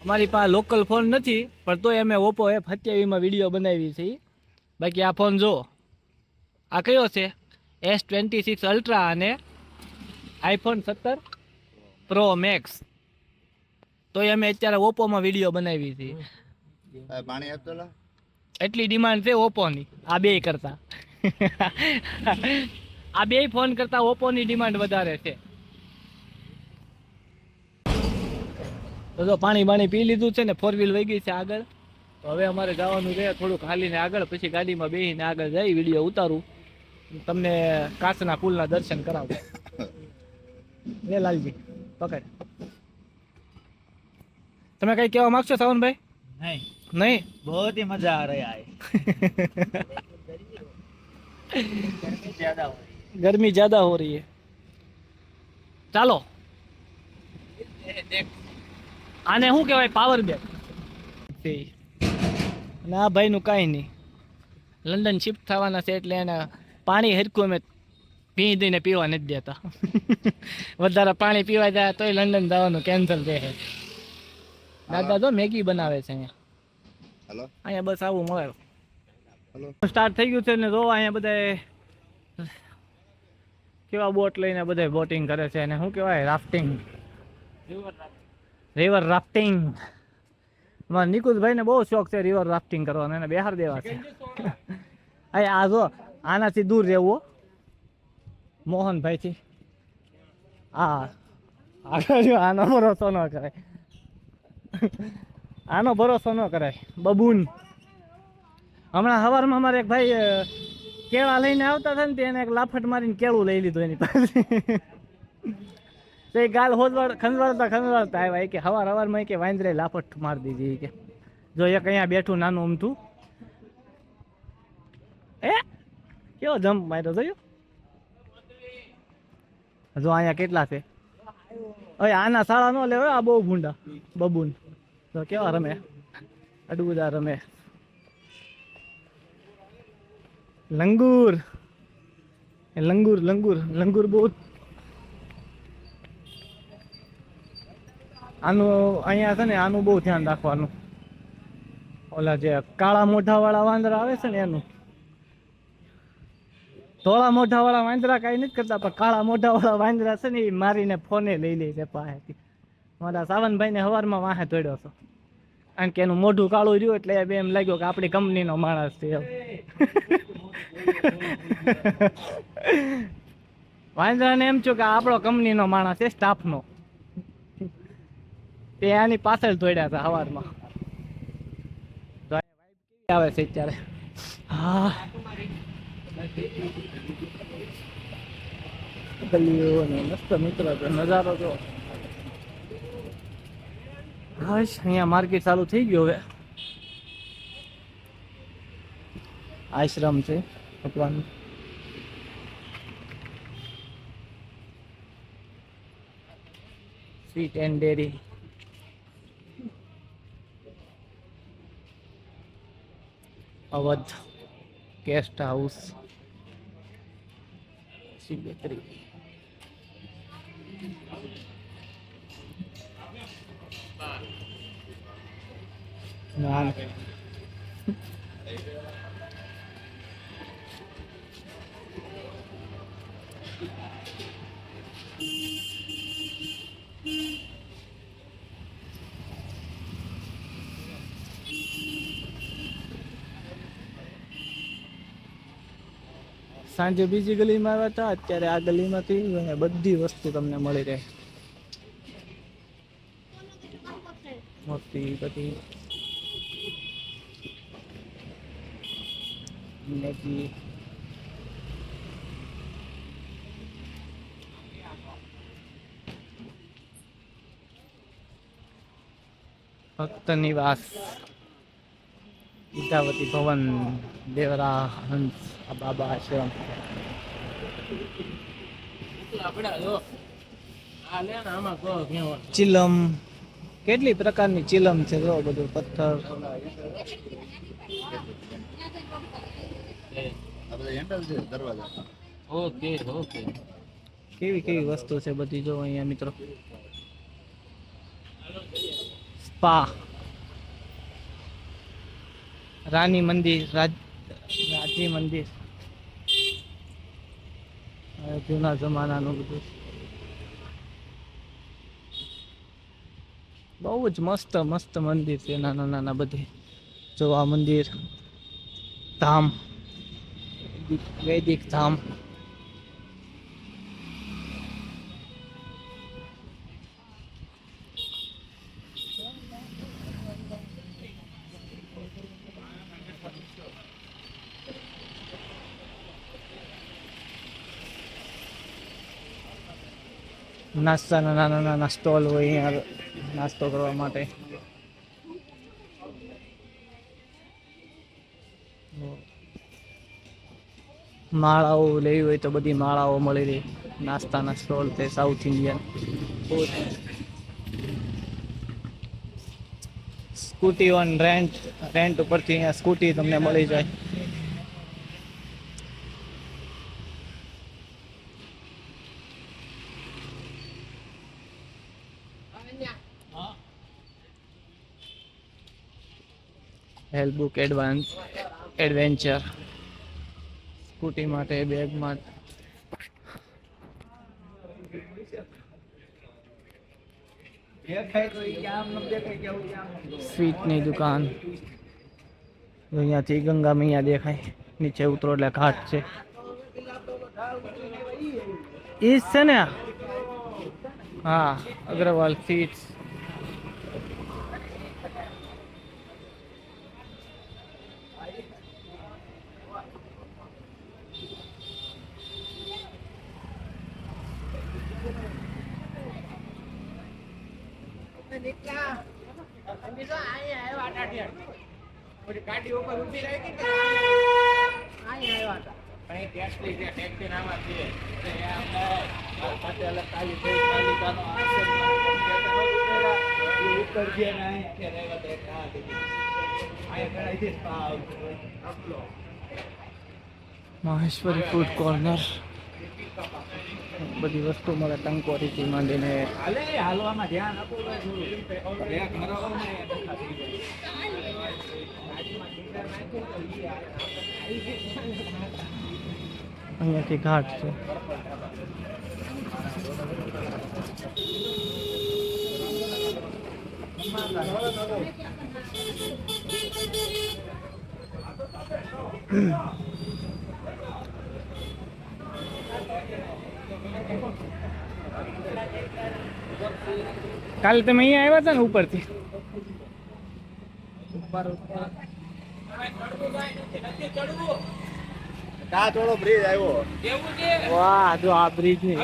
મારી પાસે local phone નથી, પણ તોય અમે ઓપ્પો F27 વિડીયો બનાવી છે. બાકી આ ફોન જો, આ કયો છે? S26 અલ્ટ્રા અને iPhone 17 Pro Max. તોય અમે અત્યારે ઓપ્પોમાં વિડીયો બનાવી છે. પાણી આપતો એટલી ડિમાન્ડ છે ઓપ્પોની આ બે કરતા. આ બે ફોન કરતા ઓપ્પોની ડિમાન્ડ વધારે છે. તો જો પાણી પી લીધું છે ને, 4 વ્હીલ વહી ગઈ છે આગળ. તો હવે અમારે જવાનું છે થોડુંક હાલીને આગળ, પછી ગાડીમાં બેસીને આગળ જઈ વિડીયો ઉતારું, તમને કાચના પુલના દર્શન કરાવું. લે લાલજી પકડ. તમે કઈ કહેવા માંગશો સાવનભાઈ? नहीं નહીં? बहुत ही मजा आ रहा है गर्मी ज्यादा हो रही है. ચાલો આને શું કહેવાય? Power bank. અને આ ભાઈનું કાંઈ નહીં, લંડન શિફ્ટ થવાના છે એટલે એને પાણી હરખું અમે પી દઈને પીવા નથી દેતા. વધારે પાણી પીવા જાય તોય લંડન જવાનું કેન્સલ રહે. દાદા તો મેગી બનાવે છે અહીંયા. હેલો, અહીંયા બસ આવું મળે. હેલો, સ્ટાર્ટ થઈ ગયું છે ને જો અહીંયા બધા કેવા બોટ લઈને બધા બોટિંગ કરે છે, અને શું કહેવાય, રાફ્ટિંગ, રિવર રાફ્ટિંગ. મારા નિકુંજભાઈને બહુ શોખ છે રિવર રાફ્ટિંગ કરવાનો, એને બહાર દેવા છે. આ જો આનાથી દૂર રહેવું મોહનભાઈથી. આનો ભરોસો ન કરાય, આનો ભરોસો ન કરાય. બબૂન હમણાં સવારમાં અમારે એક ભાઈ કેળા લઈને આવતા હતા ને, તેને એક લાફટ મારીને કેળું લઈ લીધું એની પાસે. તો એ ગાલ ખંજવાળતા આવ્યા કે સવારમાં કે વાંદરે લાફટ મારી દીધી કે. જો એક અહીંયા બેઠું નાનું અમથું, કેવો જમ્પ માર્યો જોયું? જો અહીંયા કેટલા છે. હવે આના શાળા ન લેવાય, આ બહુ ભૂંડા બબૂન. તો કેવા રમે, અડુડા રમે. લંગૂર લંગૂર બહુ. આનું અહીંયા છે ને, આનું બહુ ધ્યાન રાખવાનું. ઓલા જે કાળા મોઢા વાળા વાંદરા આવે છે ને એનું. ધોળા મોઢા વાળા વાંદરા કઈ નથી કરતા, પણ કાળા મોઢા વાળા વાંદરા છે ને એ મારીને ફોને લઈ લે છે પાસેથી. મારા સાવનભાઈ ને સવારમાં વાહે તોડ્યો હતો, કારણ કે એનું મોઢું કાળું રહ્યું એટલે એમ લાગ્યો કે આપણી કંપનીનો માણસ છે. વાંદરાને એમ છું કે આપણો કંપનીનો માણસ છે, સ્ટાફનો. તે આની પાછળ તોડ્યા હતા સવારમાં. આવે છે અત્યારે. હા, મસ્ત મિત્ર નજારો જો. બસ અહીંયા માર્કેટ ચાલુ થઈ ગયો. હવે આશ્રમ છે ભગવાન. Sweet and dairy. Awadh guest house. Bakery. Naan. સાંજે બીજી ગલીમાં આવ્યા હતા, અત્યારે આ ગલીમાંથી બધી વસ્તુ તમને મળી રહે. મોટી બધી મેગી. ભક્ત નિવાસ, વિદ્યાવતી ભવન, દેવરા હંસ બાબા આશ્રમ. ચિલમ, કેટલી પ્રકારની ચિલમ છે જો, બધું પથ્થર. કેવી કેવી વસ્તુ છે બધી જો અહીંયા મિત્રો. પા રાની મંદિર રાજી મંદિર જૂના જમાનાનું બધું બહુ જ મસ્ત મસ્ત મંદિર છે, નાના નાના બધે. જો આ મંદિર ધામ વૈદિક ધામ. નાસ્તાના નાના નાના સ્ટોલ હોય અહીંયા નાસ્તો કરવા માટે. માળાઓ લેવી હોય તો બધી માળાઓ મળી રહી. નાસ્તાના સ્ટોલ છે south Indian. Scooty on rent ઉપરથી અહીંયા સ્કૂટી તમને મળી જાય. હેલ્પ બુક એડવેન્ચર સ્કૂટી માટે, બેગ માટે. સ્વીટની દુકાન. અહીંયાથી ગંગા મૈયા દેખાય. નીચે ઉતરો એટલે ઘાટ છે. ઈ છે ને, હા, Agrawal sweets. Maheshwari food corner. બધી વસ્તુ મળે, ટંકોરીથી માંડીને. હાલવામાં ધ્યાન આપો. અહીંયાથી ઘાટ છે. કાલે તમે અહીંયા આવ્યા હતા ને ઉપરથી? થોડો બ્રિજ આવ્યો. વાહ, જો આ બ્રિજ ની